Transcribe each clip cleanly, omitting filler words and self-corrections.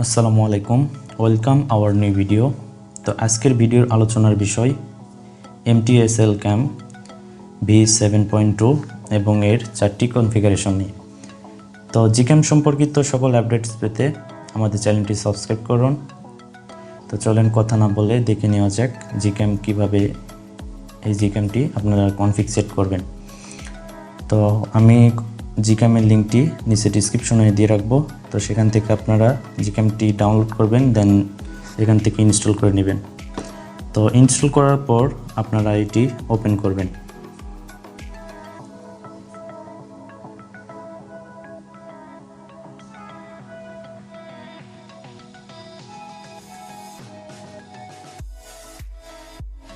আসসালামু আলাইকুম, welcome our new video. তো আজকের ভিডিওর আলোচনার বিষয় Mtslcam V7.2 এবং এর 4টি কনফিগারেশন নিয়ে। তো Gcam সম্পর্কিত সকল আপডেটস পেতে আমাদের চ্যানেলটি সাবস্ক্রাইব করুন। তো চলেন কথা না বলে দেখে নেওয়া যাক Gcam কীভাবে এই Gcamটি আপনারা কনফিগ সেট করবেন। তো আমি Gcam এর লিঙ্কটি নিচে ডিসক্রিপশনে দিয়ে রাখবো। তো সেখান থেকে আপনারা Gcamটি ডাউনলোড করবেন, দেন এখান থেকে ইনস্টল করে নেবেন। তো ইনস্টল করার পর আপনারা এটি ওপেন করবেন।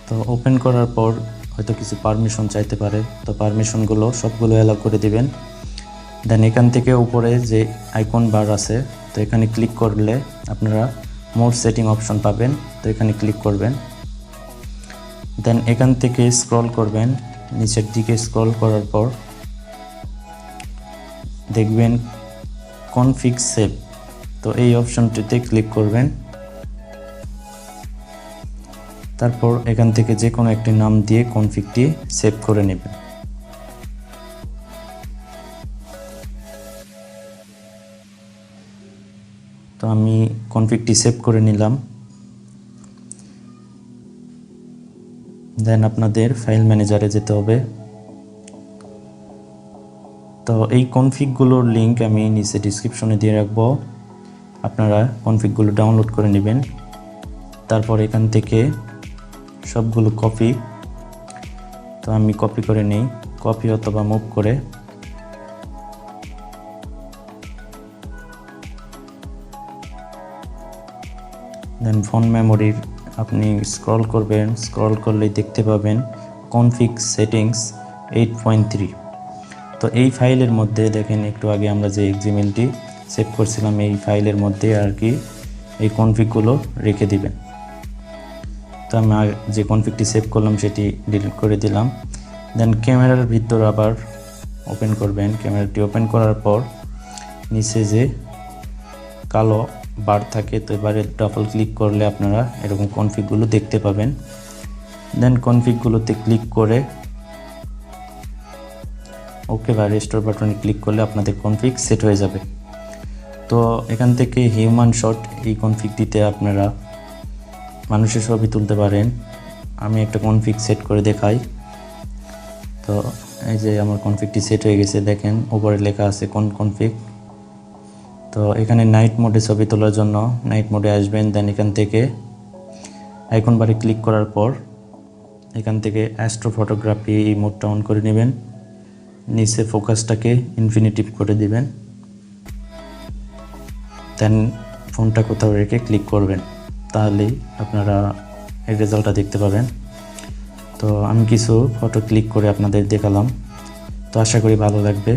তো ওপেন করার পর হয়তো কিছু পারমিশন চাইতে পারে, তো পারমিশনগুলো সবগুলো অ্যালাউ করে দিবেন। দেন এখান থেকে উপরে যে আইকন বার আছে, তো এখানে ক্লিক করলে আপনারা মোর সেটিং অপশন পাবেন, তো এখানে ক্লিক করবেন। দেন এখান থেকে স্ক্রল করবেন, নিচের দিকে স্ক্রল করার পর দেখবেন কনফিগ সেভ, তো এই অপশনটিতে ক্লিক করবেন। তারপর এখান থেকে যে কোনো একটি নাম দিয়ে কনফিগটি সেভ করে নেবেন। তো আমি কনফিগটি সেভ করে নিলাম। দেন আপনাদের ফাইল ম্যানেজারে যেতে হবে। তো এই কনফিগগুলোর লিঙ্ক আমি নিচে ডিসক্রিপশনে দিয়ে রাখবো, আপনারা কনফিগগুলো ডাউনলোড করে নেবেন। তারপর এখান থেকে সবগুলো কপি, তো আমি কপি করে নিই, কপি অথবা মুভ করে দেন ফোন মেমোরির আপনি স্ক্রল করবেন, স্ক্রল করলেই দেখতে পাবেন কনফিগ সেটিংস 8.3। তো এই ফাইলের মধ্যে দেখেন একটু আগে আমরা যে এক্সএমএলটি সেভ করছিলাম, এই ফাইলের মধ্যে আর কি এই কনফিগগুলো রেখে দিবেন। তো আমি যে কনফিগটি সেভ করলাম সেটি ডিলিট করে দিলাম। দেন ক্যামেরার ভিতর আবার ওপেন করবেন। ক্যামেরাটি ওপেন করার পর নিচে যে কালো বার থাকে, তো এবারে ডাবল ক্লিক করলে আপনারা এরকম কনফিগগুলো দেখতে পাবেন। দেন কনফিগগুলোতে ক্লিক করে ওকে বা রেস্টোর বাটনে ক্লিক করলে আপনাদের কনফিগ সেট হয়ে যাবে। তো এখান থেকে হিউম্যান শট এই কনফিগটিতে আপনারা মানুষের ছবি তুলতে পারেন। আমি একটা কনফিগ সেট করে দেখাই। তো এই যে আমার কনফিগটি সেট হয়ে গেছে, দেখেন উপরে লেখা আছে কোন কনফিগ। তো এখানে নাইট মোডে ছবি তোলার জন্য নাইট মোডে আসবেন। দেন এখান থেকে আইকন বারে ক্লিক করার পর এখান থেকে অ্যাস্ট্রো ফটোগ্রাফি এই মোডটা অন করে নেবেন। নিচে ফোকাসটাকে ইনফিনিটিভ করে দিবেন। দেন ফোনটা কোথাও রেখে ক্লিক করবেন, তাহলেই আপনারা এর রেজাল্টটা দেখতে পাবেন। তো আমি কিছু ফটো ক্লিক করে আপনাদের দেখালাম, তো আশা করি ভালো লাগবে।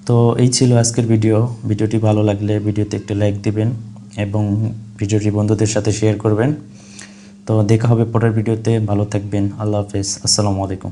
তো এই ছিল আজকের ভিডিওটি ভালো লাগলে ভিডিওতে একটু লাইক দিবেন এবং ভিডিওটি বন্ধুদের সাথে শেয়ার করবেন। তো দেখা হবে পরের ভিডিওতে, ভালো থাকবেন, আল্লাহ হাফেজ, আসসালামু আলাইকুম।